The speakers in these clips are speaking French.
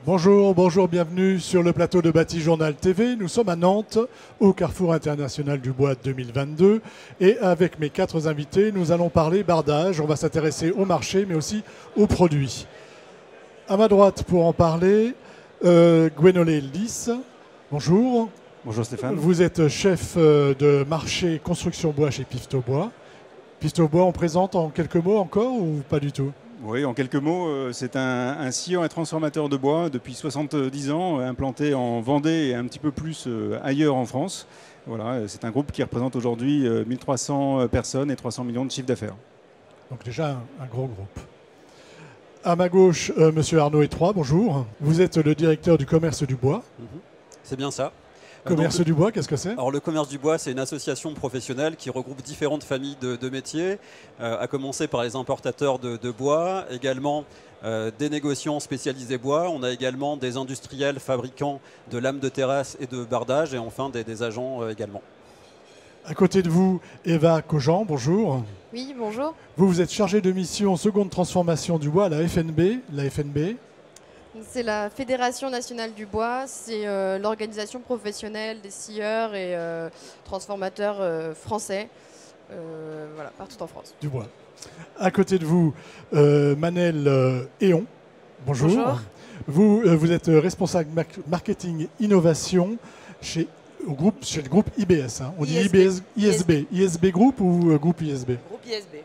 Bonjour, bonjour, bienvenue sur le plateau de Bâti Journal TV. Nous sommes à Nantes, au Carrefour International du Bois 2022. Et avec mes 4 invités, nous allons parler bardage. On va s'intéresser au marché, mais aussi aux produits. À ma droite, pour en parler, Gwenolé Lys. Bonjour. Bonjour Stéphane. Vous êtes chef de marché construction bois chez Pifto Bois. Pifto Bois, on présente en quelques mots encore ou pas du tout ? Oui, en quelques mots, c'est un scieur et transformateur de bois depuis 70 ans, implanté en Vendée et un petit peu plus ailleurs en France. Voilà, c'est un groupe qui représente aujourd'hui 1300 personnes et 300 millions de chiffre d'affaires. Donc déjà un gros groupe. À ma gauche, Monsieur Arnaud Étroy, bonjour. Vous êtes le directeur du commerce du bois. C'est bien ça. Commerce du bois, qu'est-ce que c'est ? Alors le commerce du bois, c'est une association professionnelle qui regroupe différentes familles de métiers, à commencer par les importateurs de bois, également des négociants spécialisés bois. On a également des industriels fabricants de lames de terrasse et de bardage, et enfin des agents également. À côté de vous, Eva Cogent, bonjour. Oui, bonjour. Vous êtes chargée de mission seconde transformation du bois à la FNB. La FNB, C'est la Fédération nationale du bois, c'est l'organisation professionnelle des scieurs et transformateurs français, voilà, partout en France. du bois. À côté de vous, Manel Héon, bonjour. Bonjour. Vous êtes responsable marketing innovation chez le groupe IBS. Hein. On dit ISB. ISB Group ou groupe ISB ? Groupe ISB.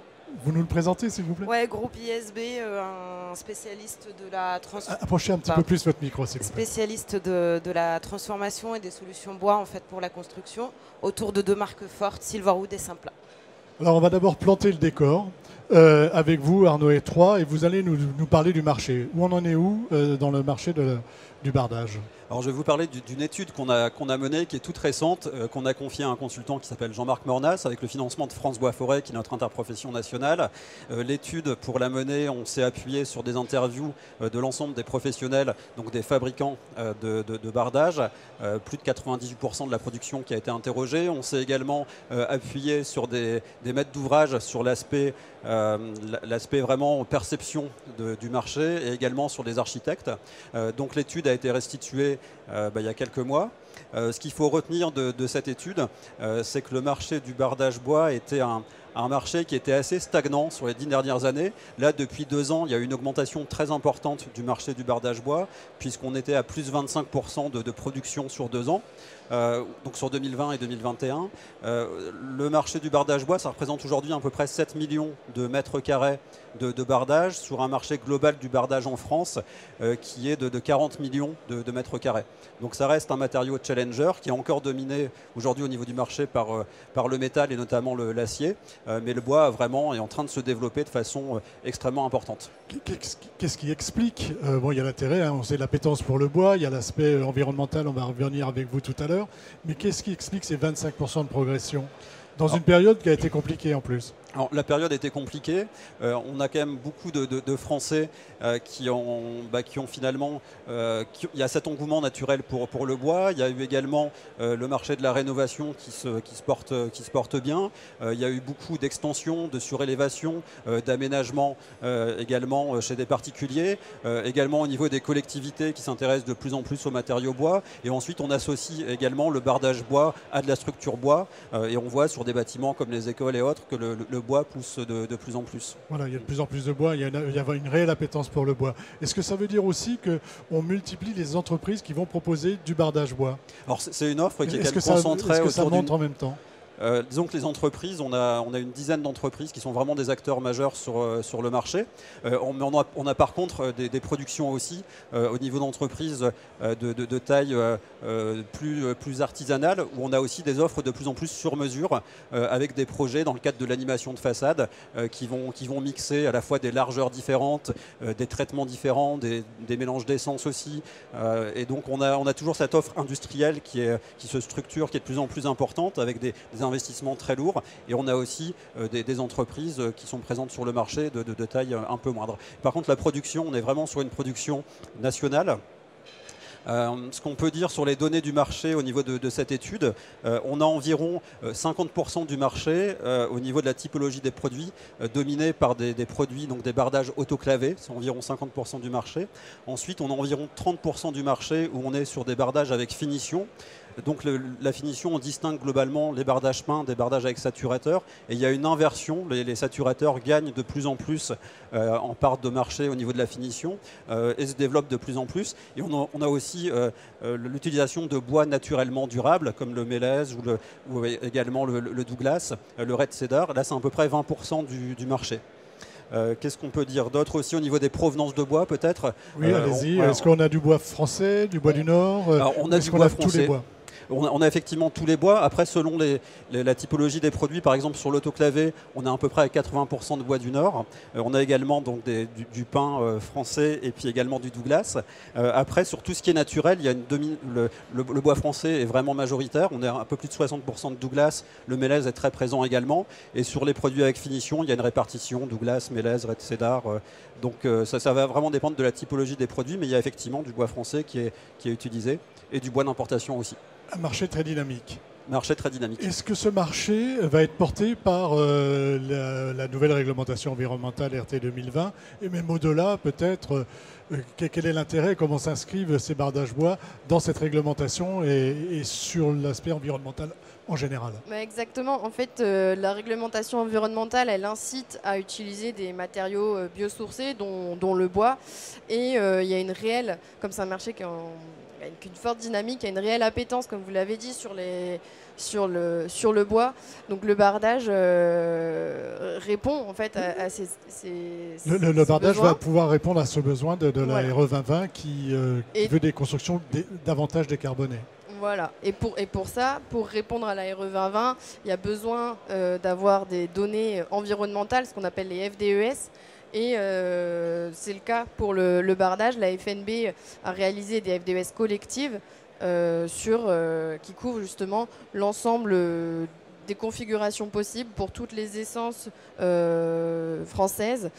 Vous nous le présentez, s'il vous plaît ? Ouais, groupe ISB, un spécialiste de la Approchez un petit peu plus votre micro, s'il vous plaît. spécialiste de la transformation et des solutions bois en fait pour la construction, autour de 2 marques fortes, Silverwood et Simpla. Alors, on va d'abord planter le décor avec vous, Arnaud Étroy, et vous allez nous parler du marché. Où on en est dans le marché du bardage ? Alors je vais vous parler d'une étude qu'on a menée, qui est toute récente, qu'on a confiée à un consultant qui s'appelle Jean-Marc Mornas, avec le financement de France Bois Forêt, qui est notre interprofession nationale. L'étude, pour la mener, on s'est appuyé sur des interviews de l'ensemble des professionnels, donc des fabricants de bardage, plus de 98% de la production qui a été interrogée. On s'est également appuyé sur des maîtres d'ouvrage sur l'aspect vraiment perception du marché, et également sur des architectes. Donc l'étude a été restituée il y a quelques mois. Ce qu'il faut retenir de cette étude, c'est que le marché du bardage bois était un marché qui était assez stagnant sur les 10 dernières années. Là, depuis 2 ans, il y a eu une augmentation très importante du marché du bardage bois, puisqu'on était à plus 25% de production sur 2 ans, donc sur 2020 et 2021. Le marché du bardage bois, ça représente aujourd'hui à peu près 7 millions de mètres carrés de bardage, sur un marché global du bardage en France qui est de 40 millions de mètres carrés. Donc ça reste un matériau challenger qui est encore dominé aujourd'hui au niveau du marché par le métal et notamment l'acier. Mais le bois vraiment est en train de se développer de façon extrêmement importante. Qu'est-ce qui explique il y a l'intérêt, hein, on sait l'appétence pour le bois, il y a l'aspect environnemental, on va revenir avec vous tout à l'heure. Mais qu'est-ce qui explique ces 25% de progression dans une période qui a été compliquée en plus ? Alors, la période était compliquée. On a quand même beaucoup de Français qui ont finalement... il y a cet engouement naturel pour le bois. Il y a eu également le marché de la rénovation qui se porte bien. Il y a eu beaucoup d'extensions, de surélévation, d'aménagement également chez des particuliers. Également au niveau des collectivités qui s'intéressent de plus en plus aux matériaux bois. Et ensuite, on associe également le bardage bois à de la structure bois. Et on voit sur des bâtiments comme les écoles et autres que le bois pousse de plus en plus. Voilà, il y a de plus en plus de bois, il y a une réelle appétence pour le bois. Est-ce que ça veut dire aussi qu'on multiplie les entreprises qui vont proposer du bardage bois ? Alors c'est une offre qui est Est-ce concentrée que ça autour monte en même temps ? Disons que les entreprises, on a une dizaine d'entreprises qui sont vraiment des acteurs majeurs sur le marché. On a par contre des productions aussi au niveau d'entreprises de taille plus artisanale, où on a aussi des offres de plus en plus sur mesure avec des projets dans le cadre de l'animation de façade qui vont mixer à la fois des largeurs différentes, des traitements différents, des mélanges d'essence aussi. Et donc on a toujours cette offre industrielle qui se structure, qui est de plus en plus importante, avec des investissements très lourds, et on a aussi des entreprises qui sont présentes sur le marché de taille un peu moindre. Par contre, la production, on est vraiment sur une production nationale Ce qu'on peut dire sur les données du marché au niveau de cette étude, on a environ 50% du marché au niveau de la typologie des produits dominés par des produits, donc des bardages autoclavés, c'est environ 50% du marché. Ensuite, on a environ 30% du marché où on est sur des bardages avec finition. Donc la finition, on distingue globalement les bardages peints des bardages avec saturateurs. Et il y a une inversion, les saturateurs gagnent de plus en plus en part de marché au niveau de la finition et se développent de plus en plus. Et on a aussi l'utilisation de bois naturellement durables comme le mélèze ou également le Douglas, le red cedar. Là, c'est à peu près 20% du marché. Qu'est-ce qu'on peut dire d'autre aussi au niveau des provenances de bois peut-être? Oui, allez-y. Est-ce qu'on a du bois français, du bois du Nord? Alors, on a Est-ce du qu'on bois a tous français. les bois? On a effectivement tous les bois. Après, selon la typologie des produits, par exemple sur l'autoclavé, on a à peu près 80% de bois du Nord. On a également donc, du pin français et puis également du Douglas. Après, sur tout ce qui est naturel, il y a le bois français est vraiment majoritaire. On est à un peu plus de 60% de Douglas. Le mélèze est très présent également. Et sur les produits avec finition, il y a une répartition Douglas, mélèze, red cedar. Donc ça va vraiment dépendre de la typologie des produits, mais il y a effectivement du bois français qui est utilisé et du bois d'importation aussi. Un marché très dynamique. Marché très dynamique. Est-ce que ce marché va être porté par la nouvelle réglementation environnementale RT 2020 et même au-delà peut-être quel est l'intérêt, comment s'inscrivent ces bardages bois dans cette réglementation et sur l'aspect environnemental en général? Exactement. En fait, la réglementation environnementale, elle incite à utiliser des matériaux biosourcés, dont le bois. Et il y a une réelle, comme c'est un marché qui avec une forte dynamique, il y a une réelle appétence, comme vous l'avez dit, sur le bois. Donc le bardage répond en fait à ces Le bardage besoins. va pouvoir répondre à ce besoin de la Voilà. RE 2020 qui veut des constructions davantage décarbonées. Voilà, et pour ça, pour répondre à la RE 2020, il y a besoin d'avoir des données environnementales, ce qu'on appelle les FDES. Et c'est le cas pour le bardage. La FNB a réalisé des FDES collectives qui couvrent justement l'ensemble des configurations possibles pour toutes les essences françaises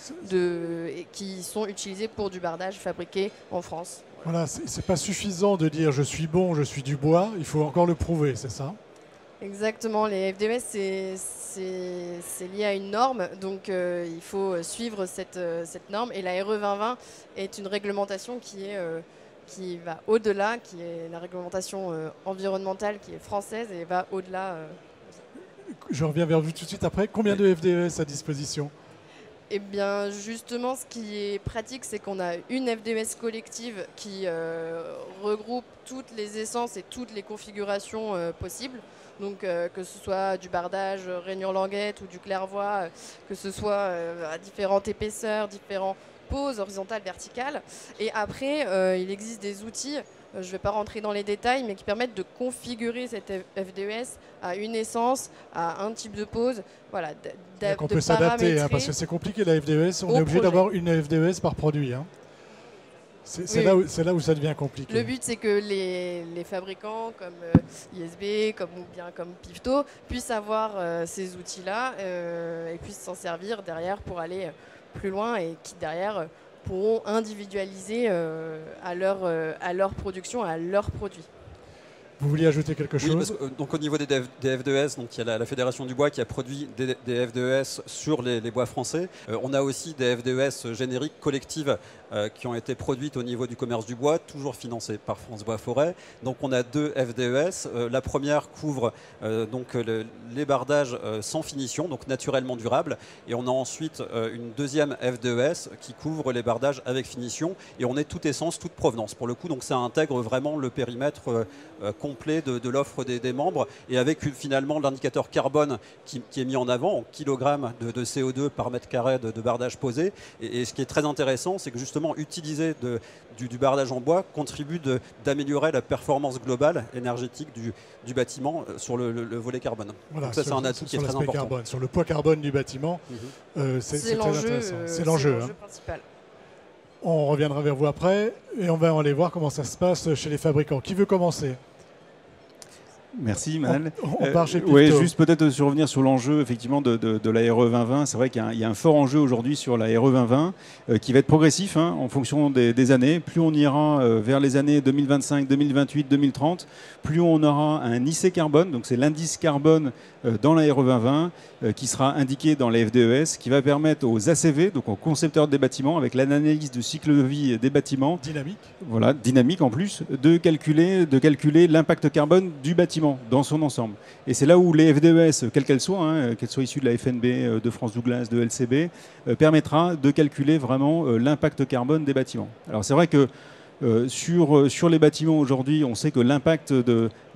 qui sont utilisées pour du bardage fabriqué en France. Voilà, c'est pas suffisant de dire je suis bon, je suis du bois, il faut encore le prouver, c'est ça? Exactement, les FDES, c'est lié à une norme, donc il faut suivre cette norme. Et la RE 2020 est une réglementation qui va au-delà, qui est la réglementation environnementale qui est française et va au-delà. Je reviens vers vous tout de suite après. Combien de FDES à disposition? Eh bien, justement, ce qui est pratique, c'est qu'on a une FDES collective qui regroupe toutes les essences et toutes les configurations possibles. Donc, que ce soit du bardage rainure languette ou du clairvoie, que ce soit à différentes épaisseurs, différentes poses horizontales, verticales. Et après, il existe des outils, je ne vais pas rentrer dans les détails, mais qui permettent de configurer cette FDES à une essence, à un type de pose. Voilà, Donc on peut s'adapter, parce que c'est compliqué la FDES. On est obligé d'avoir une FDES par produit. Hein. C'est là où ça devient compliqué. Le but, c'est que les fabricants comme ISB comme Pivto puissent avoir ces outils-là et puissent s'en servir derrière pour aller plus loin et qui derrière pourront individualiser à leur production, à leurs produits. Vous vouliez ajouter quelque chose? Oui, parce que, donc, au niveau des FDES, donc, il y a la Fédération du bois qui a produit des FDES sur les bois français. On a aussi des FDES génériques collectives qui ont été produites au niveau du commerce du bois, toujours financées par France Bois Forêt. Donc on a deux FDES. La première couvre les bardages sans finition, donc naturellement durables. Et on a ensuite une deuxième FDES qui couvre les bardages avec finition. Et on est toute essence, toute provenance pour le coup. Donc ça intègre vraiment le périmètre complet de l'offre des membres et avec finalement l'indicateur carbone qui est mis en avant en kilogrammes de CO2 par mètre carré de bardage posé. Et ce qui est très intéressant, c'est que justement utiliser du bardage en bois contribue d'améliorer la performance globale énergétique du bâtiment sur le volet carbone. Voilà, donc ça, c'est un atout qui est très important. Carbone, sur le poids carbone du bâtiment, c'est très intéressant. C'est l'enjeu principal. On reviendra vers vous après et on va aller voir comment ça se passe chez les fabricants. Qui veut commencer? Merci Manal. On part chez Oui, Picto. juste peut-être revenir sur l'enjeu effectivement de la RE 2020. C'est vrai qu'il y a un fort enjeu aujourd'hui sur la RE 2020 qui va être progressif en fonction des années. Plus on ira vers les années 2025, 2028, 2030, plus on aura un IC carbone, donc c'est l'indice carbone dans la RE 2020 qui sera indiqué dans les FDES, qui va permettre aux ACV, donc aux concepteurs des bâtiments, avec l'analyse du cycle de vie des bâtiments, Dynamique. voilà, dynamique en plus, de calculer l'impact carbone du bâtiment dans son ensemble. Et c'est là où les FDES, quelles qu'elles soient, qu'elles soient issues de la FNB, de France Douglas, de LCB, permettra de calculer vraiment l'impact carbone des bâtiments. Alors c'est vrai que sur les bâtiments aujourd'hui, on sait que l'impact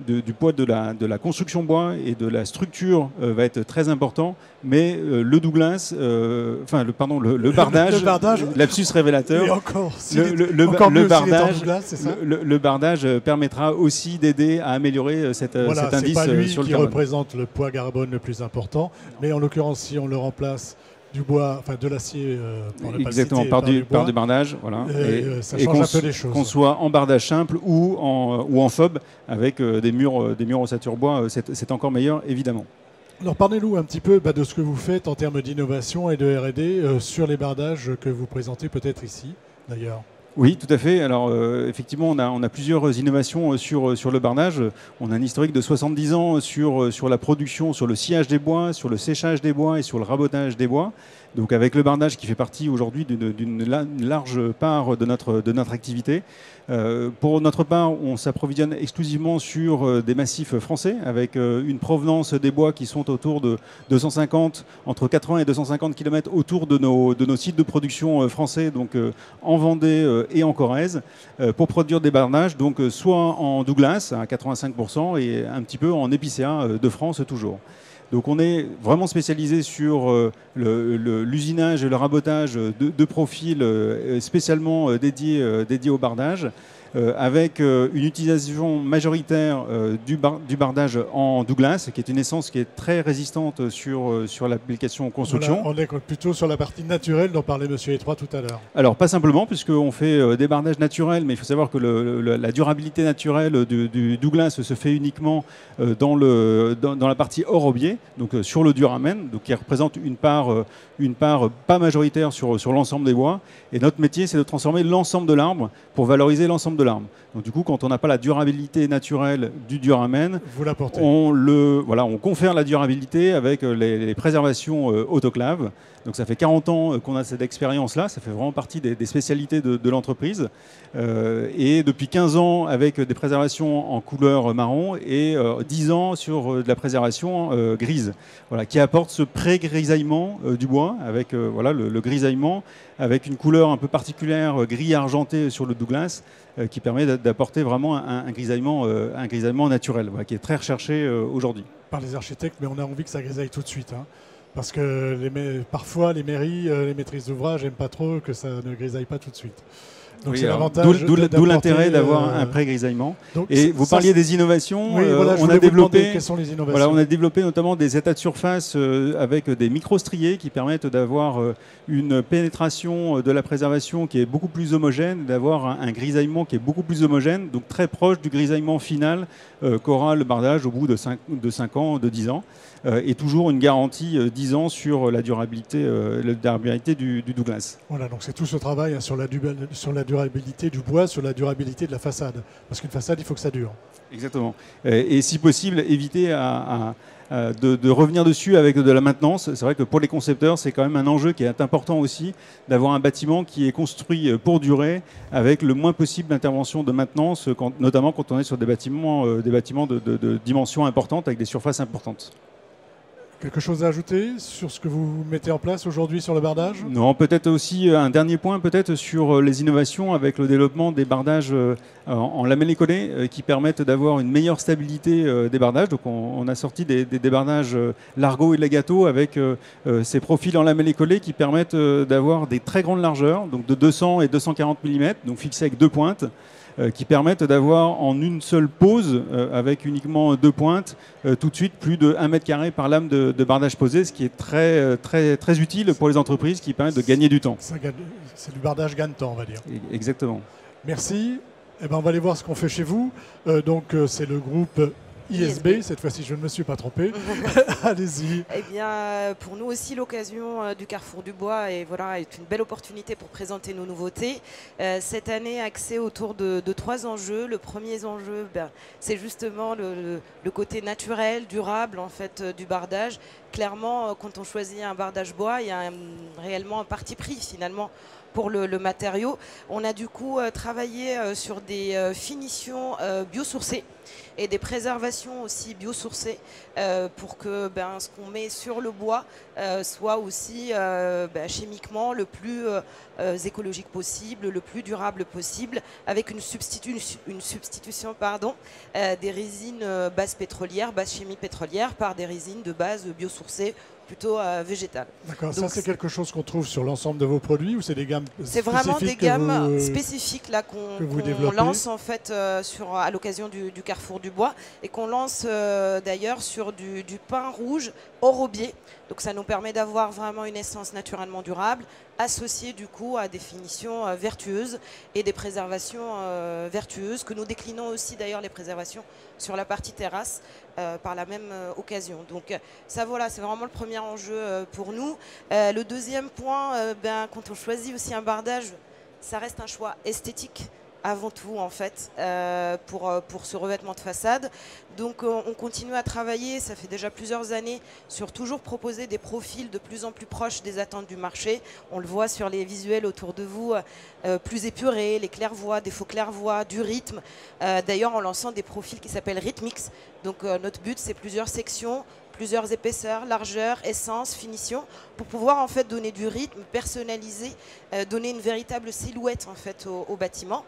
du poids de la construction bois et de la structure va être très important, mais le Douglas, le bardage, lapsus révélateur, Et encore, le bardage permettra aussi d'aider à améliorer cet indice pas lui sur le qui carbone. représente le poids carbone le plus important, mais en l'occurrence, si on le remplace du bois, enfin de l'acier, exactement, par du bardage, voilà. Ça change un peu les choses. Qu'on soit en bardage simple ou en FOB avec des murs ossature bois, c'est encore meilleur évidemment. Alors parlez-nous un petit peu de ce que vous faites en termes d'innovation et de R&D sur les bardages que vous présentez peut-être ici d'ailleurs. Oui, tout à fait. Alors, effectivement, on a plusieurs innovations sur le bardage. On a un historique de 70 ans sur la production, sur le sciage des bois, sur le séchage des bois et sur le rabotage des bois. Donc, avec le bardage qui fait partie aujourd'hui d'une large part de notre activité. Pour notre part, on s'approvisionne exclusivement sur des massifs français, avec une provenance des bois qui sont autour de 250, entre 80 et 250 km autour de nos sites de production français, donc en Vendée et en Corrèze, pour produire des bardages, donc soit en Douglas à 85% et un petit peu en épicéa de France toujours. Donc on est vraiment spécialisé sur l'usinage et le rabotage de profils spécialement dédiés au bardage, avec une utilisation majoritaire du bardage en Douglas, qui est une essence qui est très résistante sur l'application construction. Voilà, on est plutôt sur la partie naturelle dont parlait M. Étroit tout à l'heure. Alors pas simplement, puisqu'on fait des bardages naturels, mais il faut savoir que la durabilité naturelle du Douglas se fait uniquement dans la partie hors aubier, donc sur le duramen, donc qui représente une part pas majoritaire sur l'ensemble des bois. Et notre métier, c'est de transformer l'ensemble de l'arbre pour valoriser l'ensemble de l'arbre. Donc du coup, quand on n'a pas la durabilité naturelle du duramen, vous l'apportez. On confère la durabilité avec les préservations autoclaves. Donc ça fait 40 ans qu'on a cette expérience-là, ça fait vraiment partie des spécialités de l'entreprise. Et depuis 15 ans avec des préservations en couleur marron et 10 ans sur de la préservation grise, voilà, qui apporte ce pré-grisaillement du bois avec le grisaillement avec une couleur un peu particulière gris argenté sur le Douglas qui permet d'apporter vraiment un grisaillement naturel, voilà, qui est très recherché aujourd'hui. Par les architectes, mais on a envie que ça grisaille tout de suite. Parce que parfois, les mairies, les maîtrises d'ouvrage n'aiment pas trop que ça ne grisaille pas tout de suite. Donc c'est l'avantage. D'où l'intérêt d'avoir un pré-grisaillement. Et vous parliez des innovations. Oui, voilà, on a développé. Quelles sont les innovations ? Voilà, on a développé notamment des états de surface avec des micro-striés qui permettent d'avoir une pénétration de la préservation qui est beaucoup plus homogène, d'avoir un grisaillement qui est beaucoup plus homogène, donc très proche du grisaillement final qu'aura le bardage au bout de 5 ans, de 10 ans. Et toujours une garantie 10 ans sur la durabilité du Douglas. Voilà, donc c'est tout ce travail sur la durabilité du bois, sur la durabilité de la façade. Parce qu'une façade, il faut que ça dure. Exactement. Et si possible, éviter de revenir dessus avec de la maintenance. C'est vrai que pour les concepteurs, c'est quand même un enjeu qui est important aussi d'avoir un bâtiment qui est construit pour durer avec le moins possible d'intervention de maintenance, notamment quand on est sur des bâtiments de dimensions importantes avec des surfaces importantes. Quelque chose à ajouter sur ce que vous mettez en place aujourd'hui sur le bardage ? Non, peut-être aussi un dernier point peut-être sur les innovations avec le développement des bardages en lamellé collé qui permettent d'avoir une meilleure stabilité des bardages. Donc on a sorti des bardages Largo et Legato avec ces profils en lamellé collé qui permettent d'avoir des très grandes largeurs, donc de 200 et 240 mm, donc fixés avec 2 pointes. Qui permettent d'avoir en une seule pose, avec uniquement 2 pointes, tout de suite plus de 1 mètre carré par lame de bardage posé, ce qui est très, très, très utile pour les entreprises, qui permet de gagner du temps. C'est du bardage gagne-temps, on va dire. Exactement. Merci. Eh ben, on va aller voir ce qu'on fait chez vous. Donc c'est le groupe ISB, cette fois-ci je ne me suis pas trompé. Allez-y. Eh bien, pour nous aussi, l'occasion du Carrefour du Bois est une belle opportunité pour présenter nos nouveautés. Cette année, axée autour de 3 enjeux. Le premier enjeu, c'est justement le côté naturel, durable en fait, du bardage. Clairement, quand on choisit un bardage bois, il y a réellement un parti pris finalement pour le matériau. On a du coup travaillé sur des finitions biosourcées et des préservations aussi biosourcées pour que ce qu'on met sur le bois soit aussi chimiquement le plus écologique possible, le plus durable possible, avec une substitution des résines bases pétrolières, bases chimie pétrolière par des résines de base biosourcées plutôt végétales. D'accord, ça c'est quelque chose qu'on trouve sur l'ensemble de vos produits ou c'est des gammes spécifiques? C'est vraiment des gammes spécifiques là qu'on lance en fait à l'occasion du Carrefour du Bois et qu'on lance d'ailleurs sur du pain rouge Orobier. Donc ça nous permet d'avoir vraiment une essence naturellement durable associée du coup à des finitions vertueuses et des préservations vertueuses que nous déclinons aussi d'ailleurs les préservations sur la partie terrasse par la même occasion. Donc ça voilà, c'est vraiment le premier enjeu pour nous. Le deuxième point, quand on choisit aussi un bardage, ça reste un choix esthétique avant tout en fait pour ce revêtement de façade. Donc on continue à travailler, ça fait déjà plusieurs années, sur toujours proposer des profils de plus en plus proches des attentes du marché. On le voit sur les visuels autour de vous, plus épurés, les clairvoies, des faux clairvoies, du rythme. D'ailleurs en lançant des profils qui s'appellent Rhythmix. Donc notre but c'est plusieurs sections, plusieurs épaisseurs, largeurs, essence, finition, pour pouvoir en fait donner du rythme, personnaliser, donner une véritable silhouette en fait au bâtiment.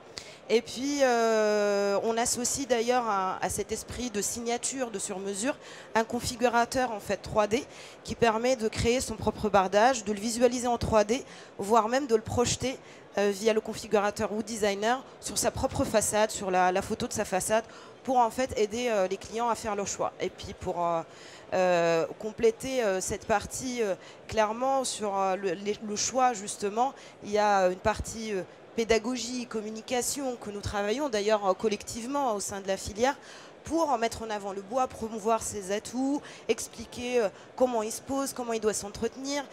Et puis on associe d'ailleurs à cet esprit de signature, de sur-mesure, un configurateur en fait 3D qui permet de créer son propre bardage, de le visualiser en 3D, voire même de le projeter via le configurateur ou designer sur sa propre façade, sur la photo de sa façade, pour en fait aider les clients à faire leur choix. Et puis pour compléter cette partie, clairement sur le choix justement, il y a une partie pédagogie, communication que nous travaillons d'ailleurs collectivement au sein de la filière pour mettre en avant le bois, promouvoir ses atouts, expliquer comment il se pose, comment il doit s'entretenir.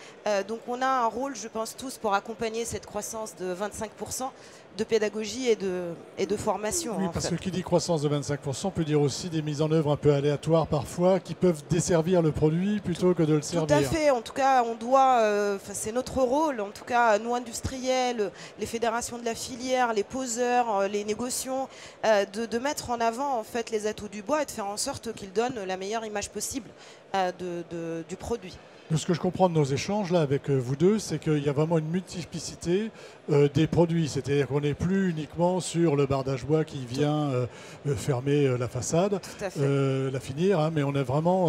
Donc on a un rôle, je pense tous, pour accompagner cette croissance de 25% de pédagogie et de formation. Oui, parce que qui dit croissance de 25% peut dire aussi des mises en œuvre un peu aléatoires parfois qui peuvent desservir le produit plutôt que de le servir. Tout à fait. En tout cas, on doit, c'est notre rôle, en tout cas nous industriels, les fédérations de la filière, les poseurs, les négociants, de mettre en avant en fait les atouts du bois et de faire en sorte qu'ils donnent la meilleure image possible du produit. De ce que je comprends de nos échanges là avec vous deux, c'est qu'il y a vraiment une multiplicité des produits. C'est-à-dire qu'on n'est plus uniquement sur le bardage bois qui vient fermer la façade, la finir, hein, mais on est vraiment...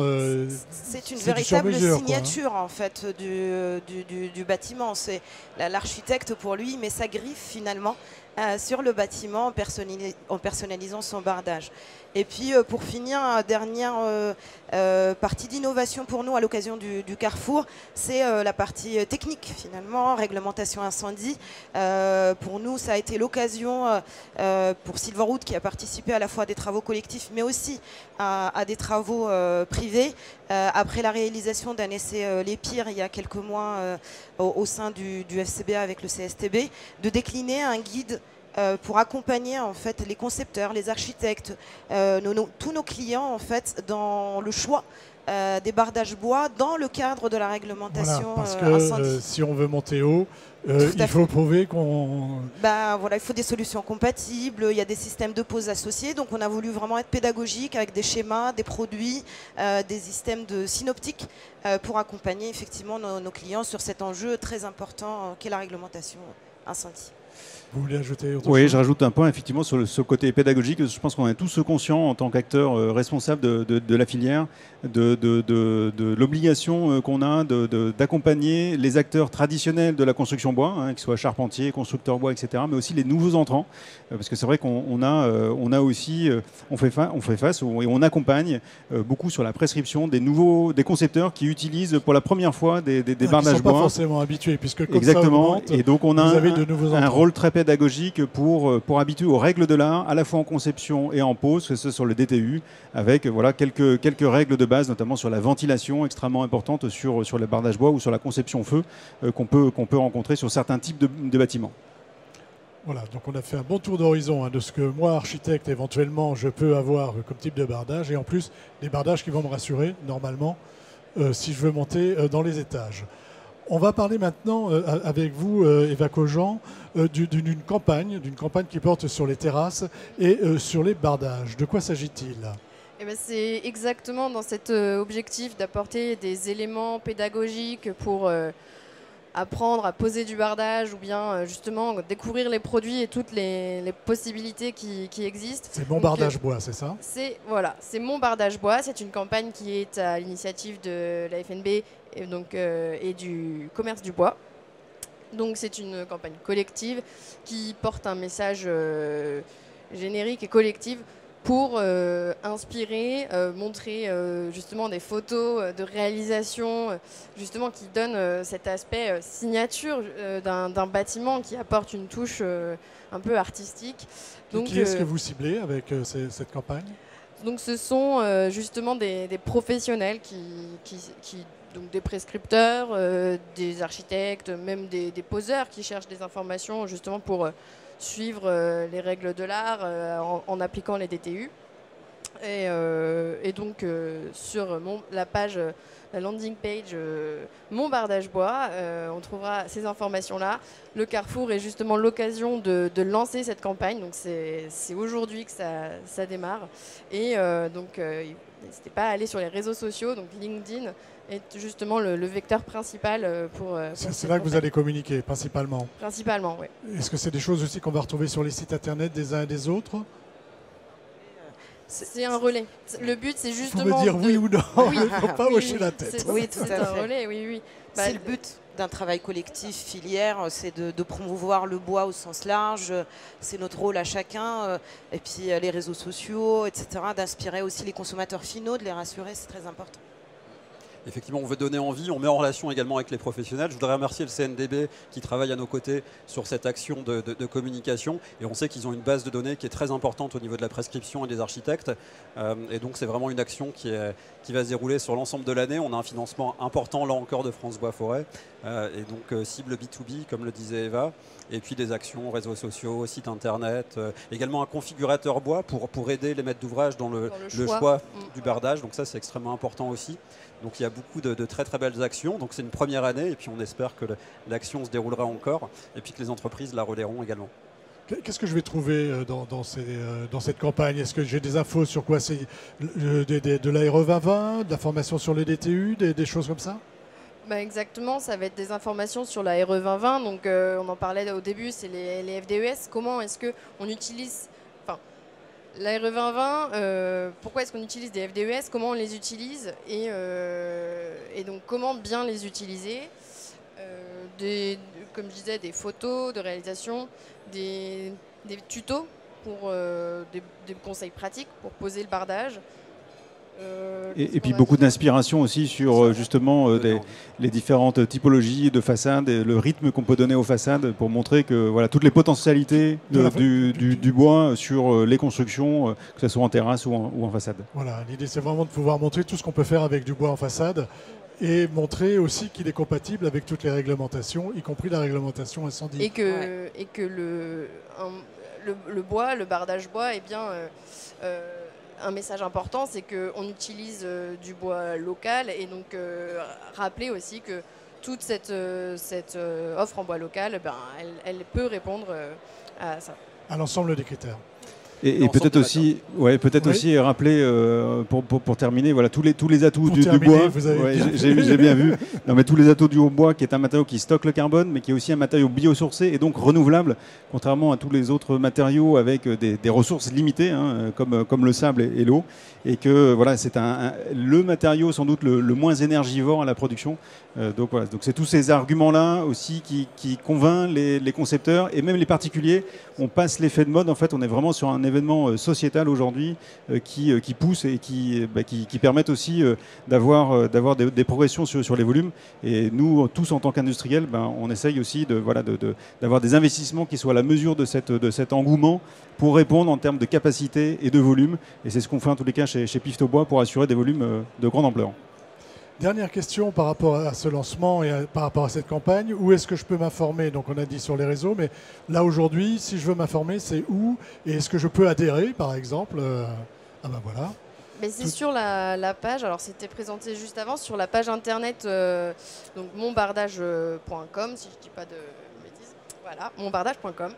c'est une véritable signature en fait du bâtiment. C'est l'architecte pour lui met sa griffe finalement sur le bâtiment en personnalisant son bardage. Et puis pour finir, dernière partie d'innovation pour nous à l'occasion du Carrefour, c'est la partie technique finalement, réglementation incendie. Pour nous, ça a été l'occasion pour Silverwood qui a participé à la fois à des travaux collectifs mais aussi à des travaux privés. Après la réalisation d'un essai Les Pires il y a quelques mois au sein du FCBA avec le CSTB, de décliner un guide pour accompagner en fait les concepteurs, les architectes, tous nos clients en fait dans le choix des bardages bois dans le cadre de la réglementation parce que incendie. Si on veut monter haut, il faut prouver qu'on... Voilà, il faut des solutions compatibles, il y a des systèmes de pose associés, donc on a voulu vraiment être pédagogique avec des schémas, des produits, des systèmes de synoptique pour accompagner effectivement nos clients sur cet enjeu très important qu'est la réglementation incendie. Vous voulez ajouter autre chose ? Oui, je rajoute un point effectivement sur ce côté pédagogique. Je pense qu'on est tous conscients en tant qu'acteurs responsables de la filière de l'obligation qu'on a d'accompagner les acteurs traditionnels de la construction bois, hein, qu'ils soient charpentiers, constructeurs bois, etc., mais aussi les nouveaux entrants. Parce que c'est vrai qu'on a aussi, on fait face et on accompagne beaucoup sur la prescription des concepteurs qui utilisent pour la première fois des bardages bois. Qui ne sont pas forcément habitués, puisque comme exactement. Ça augmente, et donc on a un rôle très pédagogique pédagogique pour habituer aux règles de l'art, à la fois en conception et en pose, que ce soit sur le DTU, avec voilà, quelques règles de base, notamment sur la ventilation extrêmement importante sur le bardage bois ou sur la conception feu qu'on peut rencontrer sur certains types de bâtiments. Voilà, donc on a fait un bon tour d'horizon de ce que moi, architecte, éventuellement, je peux avoir comme type de bardage. Et en plus, des bardages qui vont me rassurer, normalement, si je veux monter dans les étages. On va parler maintenant avec vous, Eva Cogent, d'une campagne qui porte sur les terrasses et sur les bardages. De quoi s'agit-il ? Eh ben, c'est exactement dans cet objectif d'apporter des éléments pédagogiques pour apprendre à poser du bardage ou bien justement découvrir les produits et toutes les possibilités qui existent. C'est Mon Bardage Bois, c'est ça ? C'est Mon Bardage Bois. C'est une campagne qui est à l'initiative de la FNB et du commerce du bois. Donc c'est une campagne collective qui porte un message générique et collectif pour inspirer, montrer justement des photos de réalisation justement qui donnent cet aspect signature d'un bâtiment qui apporte une touche un peu artistique. Donc, qui est-ce que vous ciblez avec cette campagne ? Donc ce sont justement des professionnels donc des prescripteurs, des architectes, même des poseurs qui cherchent des informations justement pour suivre les règles de l'art en appliquant les DTU. Et donc sur la page, la landing page Mon Bardage Bois, on trouvera ces informations-là. Le Carrefour est justement l'occasion de lancer cette campagne, donc c'est aujourd'hui que ça démarre. Et donc n'hésitez pas à aller sur les réseaux sociaux, donc LinkedIn est justement le vecteur principal pour c'est là que vous allez communiquer, principalement. Principalement, oui. Est-ce que c'est des choses aussi qu'on va retrouver sur les sites internet des uns et des autres ? C'est un relais. Le but, c'est justement... Vous me dire oui ou non, il ne faut pas hocher la tête. C'est un relais, oui. C'est le but d'un travail collectif, filière, c'est de promouvoir le bois au sens large, c'est notre rôle à chacun, et puis les réseaux sociaux, etc., d'inspirer aussi les consommateurs finaux, de les rassurer, c'est très important. Effectivement, on veut donner envie, on met en relation également avec les professionnels. Je voudrais remercier le CNDB qui travaille à nos côtés sur cette action de communication. Et on sait qu'ils ont une base de données qui est très importante au niveau de la prescription et des architectes. Et donc c'est vraiment une action qui va se dérouler sur l'ensemble de l'année. On a un financement important, là encore, de France Bois Forêt. Et donc cible B2B, comme le disait Eva. Et puis des actions, réseaux sociaux, sites internet. Également un configurateur bois pour aider les maîtres d'ouvrage dans le choix du bardage. Donc ça, c'est extrêmement important aussi. Donc il y a beaucoup de très très belles actions. Donc c'est une première année et puis on espère que l'action se déroulera encore et puis que les entreprises la relaieront également. Qu'est-ce que je vais trouver dans cette campagne ? Est-ce que j'ai des infos sur quoi c'est de l'ARE 2020, de la formation sur le DTU, des choses comme ça ? Exactement, ça va être des informations sur la RE 2020. Donc on en parlait au début, c'est les FDES. Comment est-ce qu'on utilise... La RE 2020, pourquoi est-ce qu'on utilise des FDES, comment on les utilise et donc comment bien les utiliser. Comme je disais, des photos de réalisation, des tutos pour des conseils pratiques pour poser le bardage. Et puis beaucoup d'inspiration aussi sur justement les différentes typologies de façades, et le rythme qu'on peut donner aux façades pour montrer que voilà, toutes les potentialités du bois sur les constructions, que ce soit en terrasse ou en façade. Voilà, l'idée c'est vraiment de pouvoir montrer tout ce qu'on peut faire avec du bois en façade et montrer aussi qu'il est compatible avec toutes les réglementations, y compris la réglementation incendie. Et que le bois, le bardage bois est bien... un message important, c'est qu'on utilise du bois local et donc rappeler aussi que toute cette offre en bois local, elle peut répondre à ça. À l'ensemble des critères. Et peut-être aussi, aussi rappeler, pour terminer, voilà, tous les atouts du bois. J'ai bien vu. Non, mais tous les atouts du bois, qui est un matériau qui stocke le carbone, mais qui est aussi un matériau biosourcé et donc renouvelable, contrairement à tous les autres matériaux avec des ressources limitées, comme le sable et l'eau. Et que voilà, c'est le matériau sans doute le moins énergivore à la production. Donc voilà, donc c'est tous ces arguments-là aussi qui convainquent les concepteurs et même les particuliers. On passe l'effet de mode. En fait, on est vraiment sur un événement événement sociétal aujourd'hui qui pousse et qui permettent aussi d'avoir des progressions sur les volumes. Et nous, tous en tant qu'industriels, on essaye aussi d'avoir des investissements qui soient à la mesure de cet engouement pour répondre en termes de capacité et de volume. Et c'est ce qu'on fait en tous les cas chez Pifto Bois pour assurer des volumes de grande ampleur. Dernière question par rapport à ce lancement et par rapport à cette campagne. Où est-ce que je peux m'informer? Donc on a dit sur les réseaux, mais là aujourd'hui, si je veux m'informer, c'est où? Et est-ce que je peux adhérer, par exemple? Ah ben voilà. Mais c'est sur la page, alors c'était présenté juste avant, sur la page internet donc monbardage.com, si je ne dis pas de bêtises. Voilà, monbardage.com,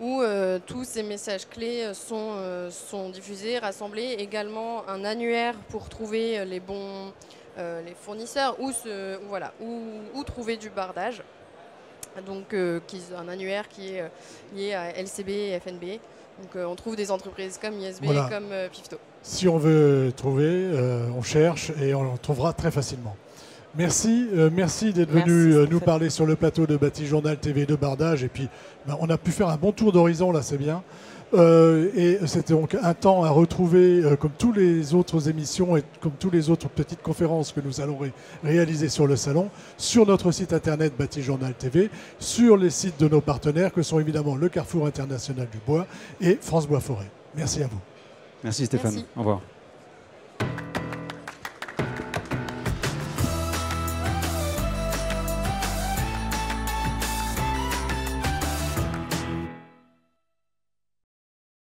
où tous ces messages clés sont diffusés, rassemblés. Également un annuaire pour trouver les bons fournisseurs, où trouver du bardage. Donc un annuaire qui est lié à LCB et FNB. Donc on trouve des entreprises comme ISB, comme Pifto. Si on veut trouver, on cherche et on trouvera très facilement. Merci d'être venu nous parler sur le plateau de Batijournal TV de Bardage. Et puis on a pu faire un bon tour d'horizon, là c'est bien. Et c'était donc un temps à retrouver comme toutes les autres émissions et comme toutes les autres petites conférences que nous allons réaliser sur le salon, sur notre site internet Batijournal TV, sur les sites de nos partenaires que sont évidemment le Carrefour International du Bois et France Bois Forêt. Merci à vous. Merci Stéphane. Merci. Au revoir.